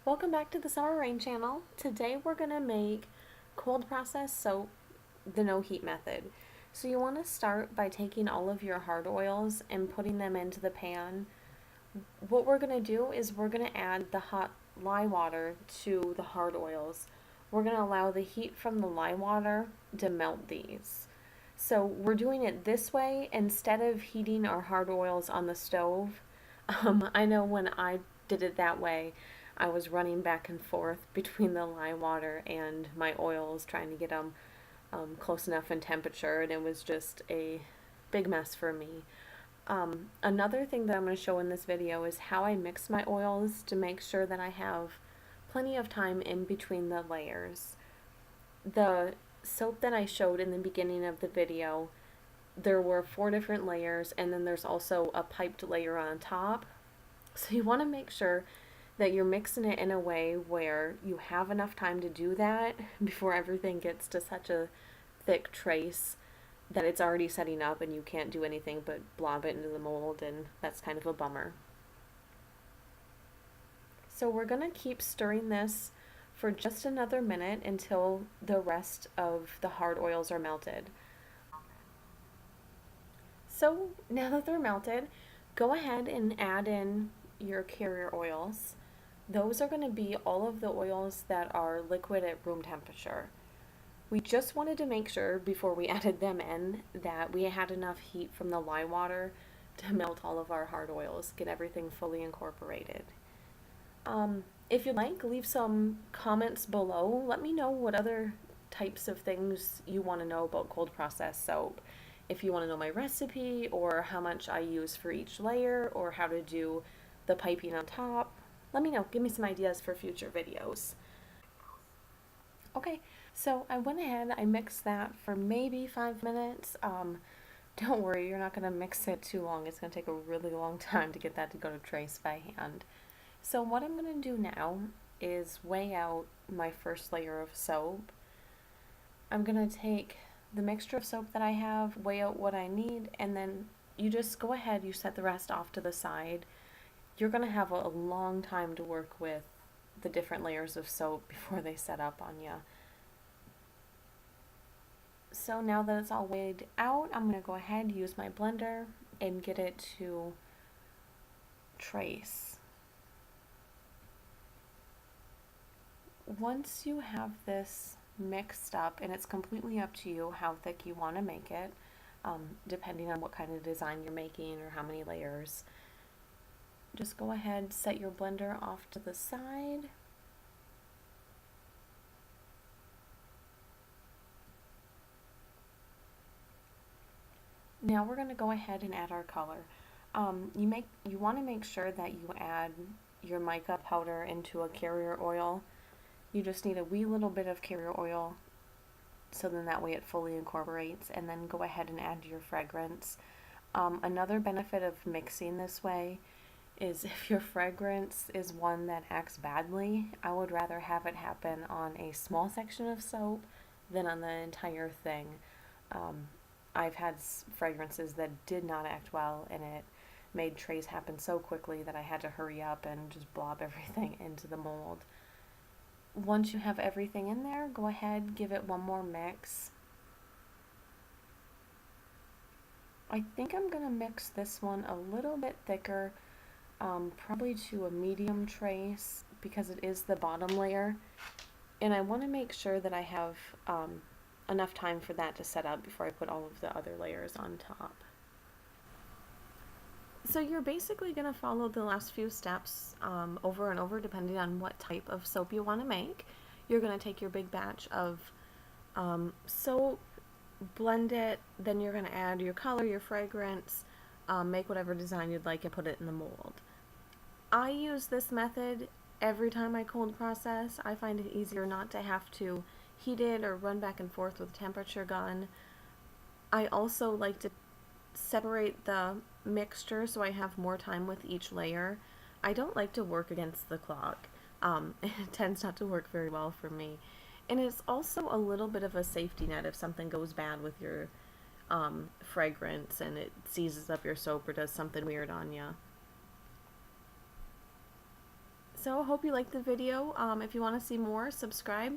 Welcome back to the Summer Rain channel. Today we're going to make cold process soap the no heat method. So you want to start by taking all of your hard oils and putting them into the pan. What we're going to do is we're going to add the hot lye water to the hard oils. We're going to allow the heat from the lye water to melt these. So we're doing it this way instead of heating our hard oils on the stove. I know when I did it that way, I was running back and forth between the lye water and my oils trying to get them close enough in temperature, and it was just a big mess for me. Another thing that I'm going to show in this video is how I mix my oils to make sure that I have plenty of time in between the layers. The soap that I showed in the beginning of the video, there were 4 different layers, and then there's also a piped layer on top. So you want to make sure that you're mixing it in a way where you have enough time to do that before everything gets to such a thick trace that it's already setting up and you can't do anything but blob it into the mold, and that's kind of a bummer. So we're going to keep stirring this for just another minute until the rest of the hard oils are melted. So now that they're melted, go ahead and add in your carrier oils. Those are going to be all of the oils that are liquid at room temperature. We just wanted to make sure before we added them in that we had enough heat from the lye water to melt all of our hard oils, get everything fully incorporated. If you'd like, leave some comments below. Let me know what other types of things you want to know about cold process soap. If you want to know my recipe, or how much I use for each layer, or how to do the piping on top, let me know. Give me some ideas for future videos. Okay, so I went ahead, I mixed that for maybe 5 minutes. Don't worry, you're not going to mix it too long. It's going to take a really long time to get that to go to trace by hand. So what I'm going to do now is weigh out my first layer of soap. I'm going to take the mixture of soap that I have, weigh out what I need, and then you just go ahead, you set the rest off to the side. You're going to have a long time to work with the different layers of soap before they set up on you. So now that it's all weighed out, I'm going to go ahead, use my blender, and get it to trace. Once you have this mixed up, and it's completely up to you how thick you want to make it, depending on what kind of design you're making or how many layers, just go ahead, set your blender off to the side. Now we're going to go ahead and add our color. You want to make sure that you add your mica powder into a carrier oil. You just need a wee little bit of carrier oil, so then that way it fully incorporates, and then go ahead and add your fragrance. Another benefit of mixing this way is if your fragrance is one that acts badly, I would rather have it happen on a small section of soap than on the entire thing. I've had fragrances that did not act well, and it made trays happen so quickly that I had to hurry up and just blob everything into the mold. Once you have everything in there, go ahead, give it one more mix. I think I'm going to mix this one a little bit thicker, probably to a medium trace, because it is the bottom layer, and I want to make sure that I have enough time for that to set up before I put all of the other layers on top. So you're basically going to follow the last few steps over and over, depending on what type of soap you want to make. You're going to take your big batch of soap, blend it, then you're going to add your color, your fragrance, make whatever design you'd like, and put it in the mold. I use this method every time I cold process. I find it easier not to have to heat it or run back and forth with a temperature gun. I also like to separate the mixture so I have more time with each layer. I don't like to work against the clock. It tends not to work very well for me. And it's also a little bit of a safety net if something goes bad with your fragrance and it seizes up your soap or does something weird on you. So I hope you liked the video. If you want to see more, subscribe.